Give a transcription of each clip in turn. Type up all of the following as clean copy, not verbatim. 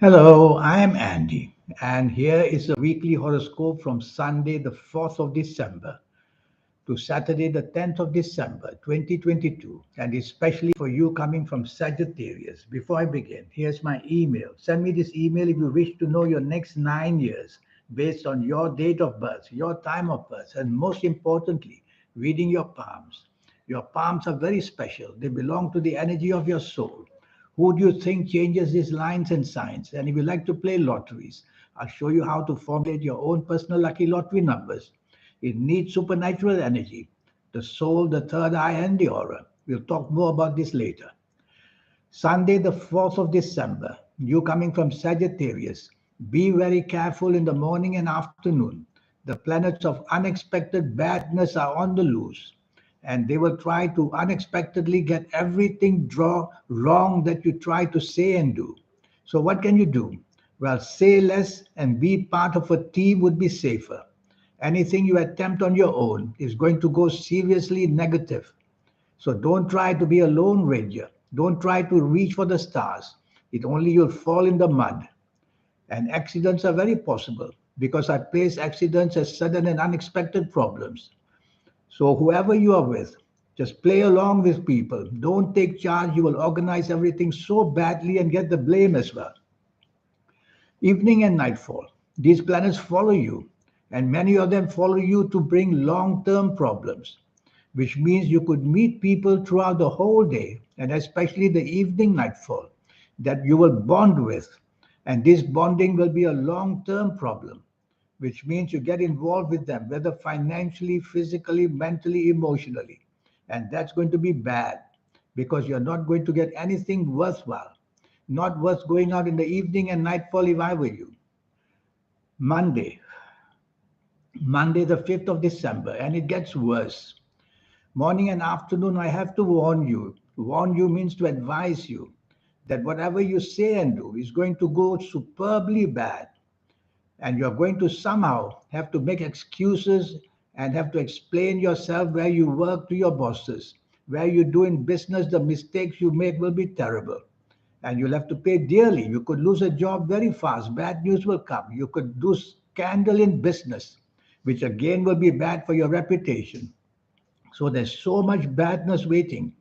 Hello, I'm Andy, and here is a weekly horoscope from Sunday, the 4th of December to Saturday, the 10th of December, 2022, and especially for you coming from Sagittarius. Before I begin, here's my email. Send me this email if you wish to know your next 9 years based on your date of birth, your time of birth, and most importantly, reading your palms. Your palms are very special, they belong to the energy of your soul. Who do you think changes these lines and signs? And if you like to play lotteries, I'll show you how to formulate your own personal lucky lottery numbers. It needs supernatural energy, the soul, the third eye, and the aura. We'll talk more about this later. Sunday, the 4th of December, you coming from Sagittarius. Be very careful in the morning and afternoon. The planets of unexpected badness are on the loose, and they will try to unexpectedly get everything draw wrong that you try to say and do. So, what can you do? Well, say less and be part of a team would be safer. Anything you attempt on your own is going to go seriously negative. So don't try to be a lone ranger. Don't try to reach for the stars. It only you'll fall in the mud. And accidents are very possible because I place accidents as sudden and unexpected problems. So whoever you are with, just play along with people. Don't take charge. You will organize everything so badly and get the blame as well. Evening and nightfall. These planets follow you, and many of them follow you to bring long term problems, which means you could meet people throughout the whole day, and especially the evening nightfall, that you will bond with. And this bonding will be a long term problem, which means you get involved with them, whether financially, physically, mentally, emotionally. And that's going to be bad because you're not going to get anything worthwhile, not worth going out in the evening and nightfall if I were you. Monday, Monday, the 5th of December, and it gets worse. Morning and afternoon, I have to warn you. Warn you means to advise you that whatever you say and do is going to go superbly bad. And you're going to somehow have to make excuses and have to explain yourself where you work to your bosses. Where you do in business, the mistakes you make will be terrible. And you'll have to pay dearly. You could lose a job very fast. Bad news will come. You could do scandal in business, which again will be bad for your reputation. So there's so much badness waiting.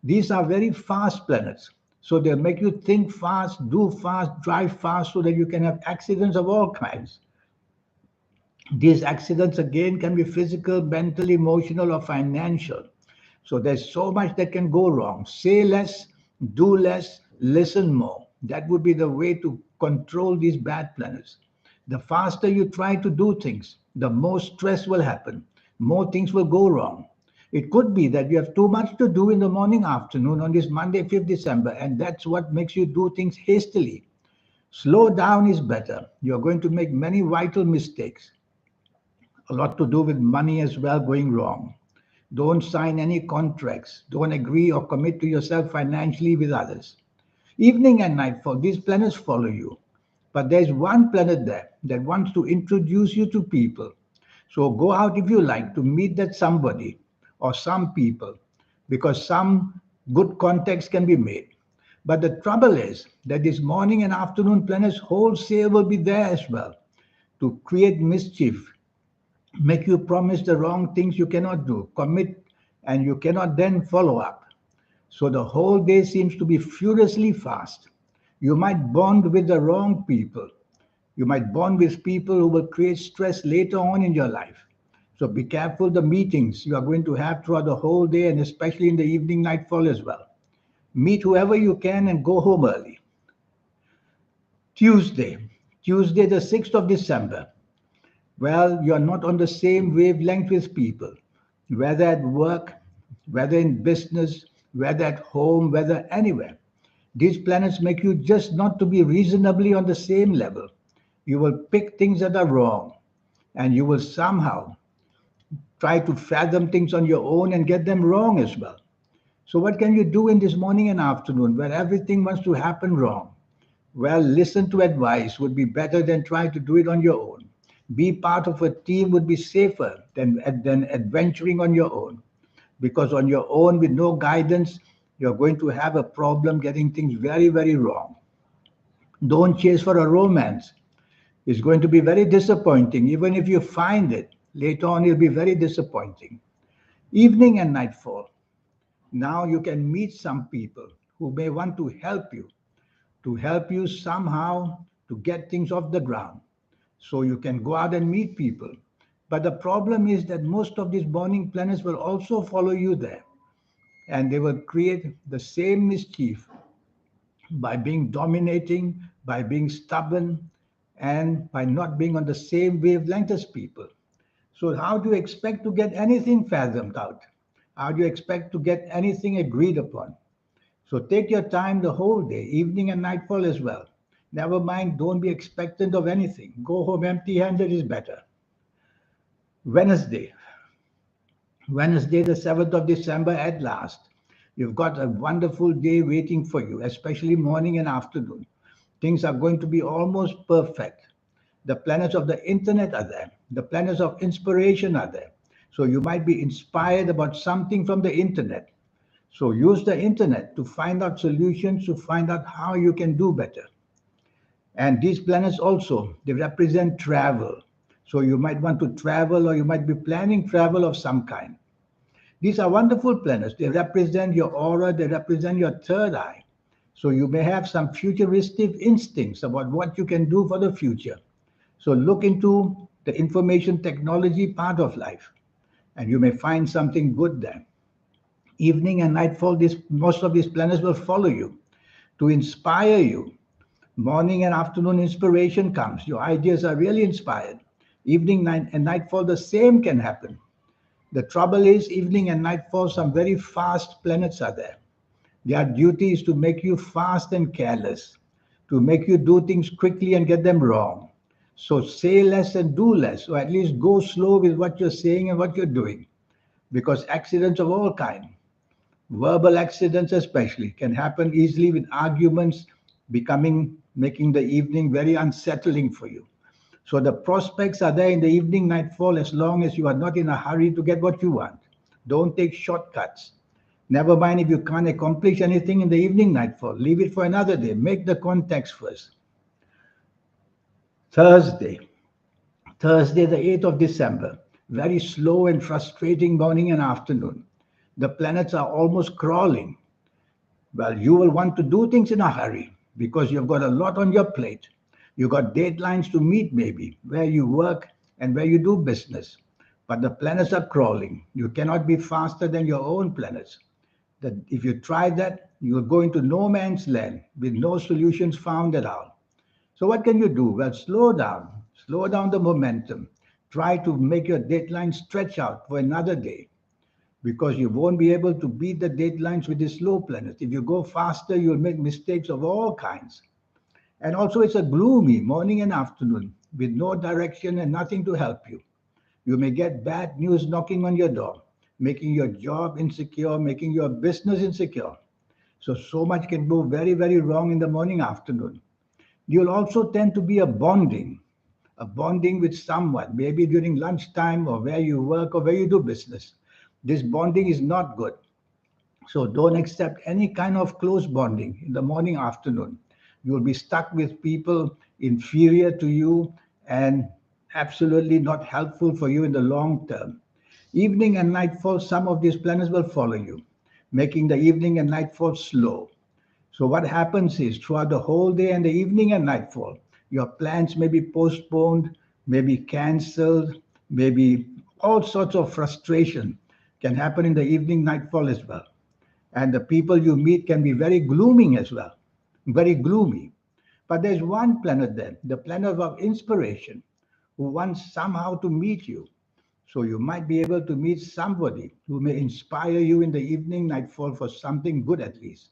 These are very fast planets. So they'll make you think fast, do fast, drive fast so that you can have accidents of all kinds. These accidents again can be physical, mental, emotional, or financial. So there's so much that can go wrong. Say less, do less, listen more. That would be the way to control these bad planets. The faster you try to do things, the more stress will happen, more things will go wrong. It could be that you have too much to do in the morning, afternoon on this Monday, 5th December, and that's what makes you do things hastily. Slow down is better. You're going to make many vital mistakes, a lot to do with money as well going wrong. Don't sign any contracts. Don't agree or commit to yourself financially with others. Evening and nightfall, these planets follow you. But there's one planet there that wants to introduce you to people. So go out if you like to meet that somebody or some people because some good contacts can be made. But the trouble is that this morning and afternoon planets wholesale will be there as well to create mischief, make you promise the wrong things you cannot do, commit, and you cannot then follow up. So the whole day seems to be furiously fast. You might bond with the wrong people. You might bond with people who will create stress later on in your life. So be careful the meetings you are going to have throughout the whole day and especially in the evening nightfall as well. Meet whoever you can and go home early. Tuesday, Tuesday the 6th of December. Well, you're not on the same wavelength with people, whether at work, whether in business, whether at home, whether anywhere. These planets make you just not to be reasonably on the same level. You will pick things that are wrong, and you will somehow try to fathom things on your own and get them wrong as well. So, what can you do in this morning and afternoon where everything wants to happen wrong? Well, listen to advice would be better than trying to do it on your own. Be part of a team would be safer than adventuring on your own. Because on your own, with no guidance, you're going to have a problem getting things very, very wrong. Don't chase for a romance. It's going to be very disappointing. Even if you find it, later on it'll be very disappointing. Evening and nightfall. Now you can meet some people who may want to help you somehow to get things off the ground. So you can go out and meet people. But the problem is that most of these burning planets will also follow you there, and they will create the same mischief by being dominating, by being stubborn, and by not being on the same wavelength as people. So, how do you expect to get anything fathomed out? How do you expect to get anything agreed upon? So, take your time the whole day, evening and nightfall as well. Never mind, don't be expectant of anything. Go home empty handed is better. Wednesday. Wednesday, the 7th of December, at last. You've got a wonderful day waiting for you, especially morning and afternoon. Things are going to be almost perfect. The planets of the internet are there, the planets of inspiration are there. So you might be inspired about something from the internet. So use the internet to find out solutions, to find out how you can do better. And these planets also, they represent travel. So you might want to travel or you might be planning travel of some kind. These are wonderful planets. They represent your aura, they represent your third eye. So you may have some futuristic instincts about what you can do for the future. So look into the information technology part of life, and you may find something good there. Evening and nightfall, most of these planets will follow you to inspire you. Morning and afternoon inspiration comes. Your ideas are really inspired. Evening night, and nightfall, the same can happen. The trouble is, evening and nightfall, some very fast planets are there. Their duty is to make you fast and careless, to make you do things quickly and get them wrong. So say less and do less, or at least go slow with what you're saying and what you're doing. Because accidents of all kinds, verbal accidents especially, can happen easily with arguments making the evening very unsettling for you. So the prospects are there in the evening nightfall as long as you are not in a hurry to get what you want. Don't take shortcuts. Never mind if you can't accomplish anything in the evening nightfall. Leave it for another day. Make the contacts first. Thursday. Thursday, the 8th of December. Very slow and frustrating morning and afternoon. The planets are almost crawling. Well, you will want to do things in a hurry because you've got a lot on your plate. You've got deadlines to meet, maybe, where you work and where you do business. But the planets are crawling. You cannot be faster than your own planets. That if you try that, you will go into no man's land with no solutions found at all. So what can you do? Well, slow down the momentum. Try to make your deadline stretch out for another day because you won't be able to beat the deadlines with the slow planets. If you go faster, you'll make mistakes of all kinds. And also, it's a gloomy morning and afternoon with no direction and nothing to help you. You may get bad news knocking on your door, making your job insecure, making your business insecure. So much can go very, very wrong in the morning, afternoon. You'll also tend to be a bonding with someone, maybe during lunchtime or where you work or where you do business. This bonding is not good. So don't accept any kind of close bonding in the morning, afternoon. You'll be stuck with people inferior to you and absolutely not helpful for you in the long term. Evening and nightfall, some of these planets will follow you, making the evening and nightfall slow. So what happens is throughout the whole day and the evening and nightfall, your plans may be postponed, may be cancelled, maybe all sorts of frustration can happen in the evening nightfall as well. And the people you meet can be very glooming as well, very gloomy. But there's one planet there, the planet of inspiration, who wants somehow to meet you. So you might be able to meet somebody who may inspire you in the evening nightfall for something good at least.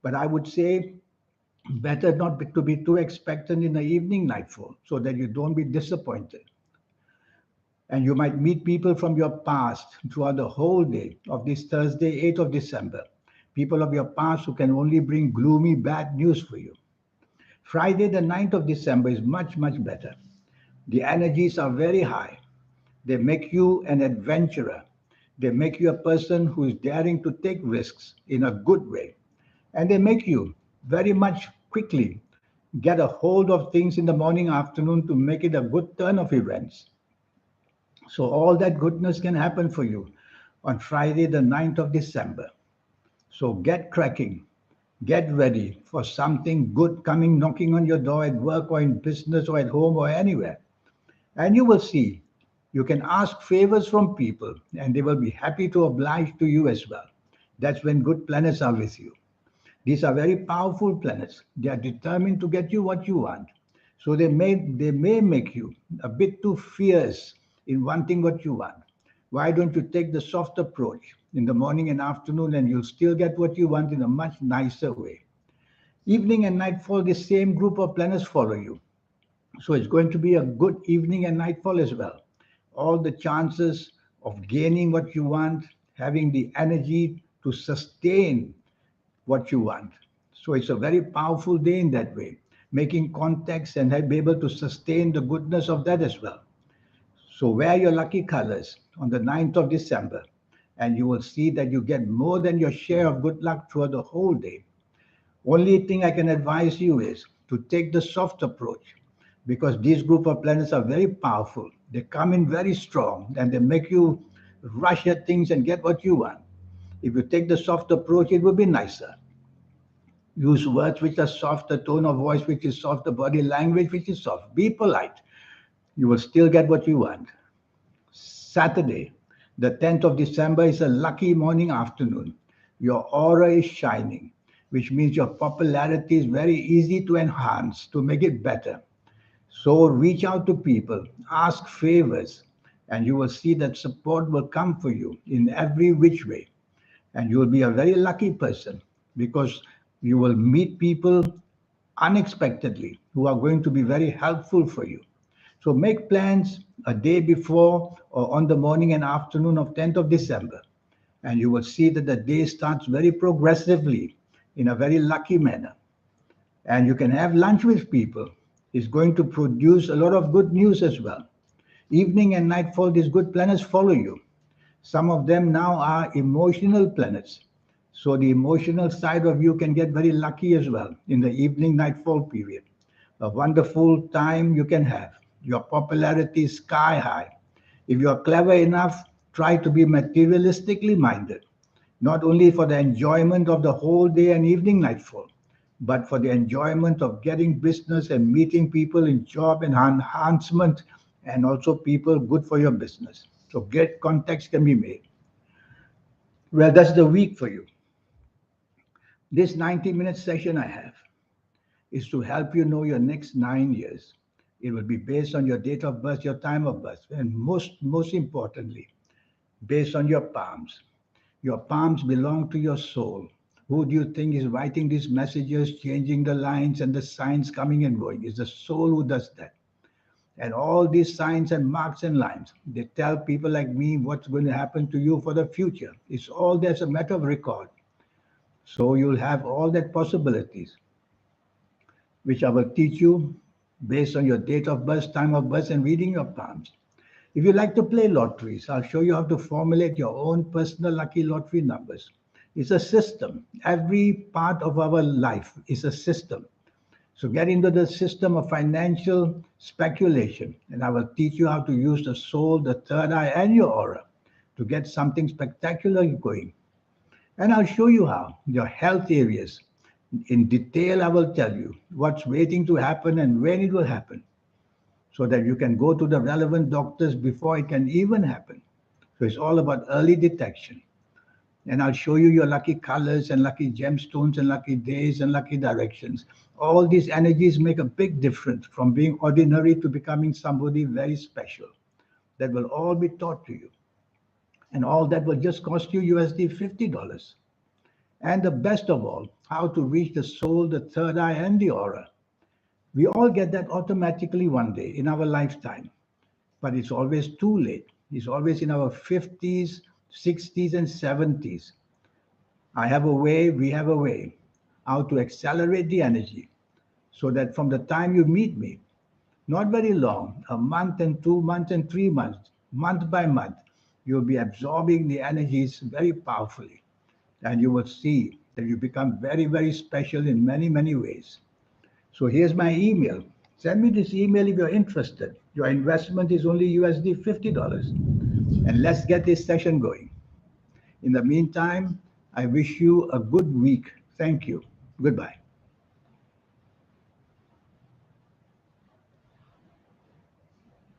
But I would say better not to be too expectant in the evening nightfall so that you don't be disappointed. And you might meet people from your past throughout the whole day of this Thursday, 8th of December. People of your past who can only bring gloomy, bad news for you. Friday, the 9th of December is much, much better. The energies are very high. They make you an adventurer. They make you a person who is daring to take risks in a good way. And they make you very much quickly get a hold of things in the morning, afternoon to make it a good turn of events. So all that goodness can happen for you on Friday, the 9th of December. So get cracking, get ready for something good coming knocking on your door at work or in business or at home or anywhere. And you will see you can ask favors from people and they will be happy to oblige to you as well. That's when good planets are with you. These are very powerful planets. They are determined to get you what you want. So they may make you a bit too fierce in wanting what you want. Why don't you take the soft approach in the morning and afternoon and you'll still get what you want in a much nicer way. Evening and nightfall, the same group of planets follow you. So it's going to be a good evening and nightfall as well. All the chances of gaining what you want, having the energy to sustain what you want. So it's a very powerful day in that way, making contacts and be able to sustain the goodness of that as well. So wear your lucky colors on the 9th of December, and you will see that you get more than your share of good luck throughout the whole day. Only thing I can advise you is to take the soft approach because these group of planets are very powerful. They come in very strong and they make you rush at things and get what you want. If you take the soft approach, it will be nicer. Use words which are soft, a tone of voice which is soft, the body language which is soft. Be polite. You will still get what you want. Saturday, the 10th of December is a lucky morning afternoon. Your aura is shining, which means your popularity is very easy to enhance, to make it better. So reach out to people, ask favors, and you will see that support will come for you in every which way. And you will be a very lucky person because you will meet people unexpectedly who are going to be very helpful for you. So make plans a day before or on the morning and afternoon of 10th of December, and you will see that the day starts very progressively in a very lucky manner. And you can have lunch with people. It's going to produce a lot of good news as well. Evening and nightfall, these good planets follow you. Some of them now are emotional planets. So the emotional side of you can get very lucky as well in the evening nightfall period. A wonderful time you can have. Your popularity is sky high. If you are clever enough, try to be materialistically minded, not only for the enjoyment of the whole day and evening nightfall, but for the enjoyment of getting business and meeting people in job and enhancement and also people good for your business. So great contacts can be made. Well, that's the week for you. This 90-minute session I have is to help you know your next 9 years. It will be based on your date of birth, your time of birth, and most importantly, based on your palms. Your palms belong to your soul. Who do you think is writing these messages, changing the lines and the signs coming and going? It's the soul who does that. And all these signs and marks and lines, they tell people like me what's going to happen to you for the future. It's all there's a matter of record. So you'll have all that possibilities, which I will teach you based on your date of birth, time of birth, and reading your palms. If you like to play lotteries, I'll show you how to formulate your own personal lucky lottery numbers. It's a system. Every part of our life is a system. So get into the system of financial speculation, and I will teach you how to use the soul, the third eye, and your aura to get something spectacular going. And I'll show you how your health areas. In detail, I will tell you what's waiting to happen and when it will happen so that you can go to the relevant doctors before it can even happen. So it's all about early detection. And I'll show you your lucky colors and lucky gemstones and lucky days and lucky directions. All these energies make a big difference from being ordinary to becoming somebody very special. That will all be taught to you. And all that will just cost you USD $50. And the best of all, how to reach the soul, the third eye, and the aura. We all get that automatically one day in our lifetime, but it's always too late. It's always in our 50s, 60s, and 70s. I have a way, we have a way, how to accelerate the energy so that from the time you meet me, not very long, a month and 2 months and 3 months, month by month, you'll be absorbing the energies very powerfully. And you will see that you become very, very special in many, many ways. So here's my email. Send me this email if you're interested. Your investment is only USD $50. And let's get this session going. In the meantime, I wish you a good week. Thank you. Goodbye.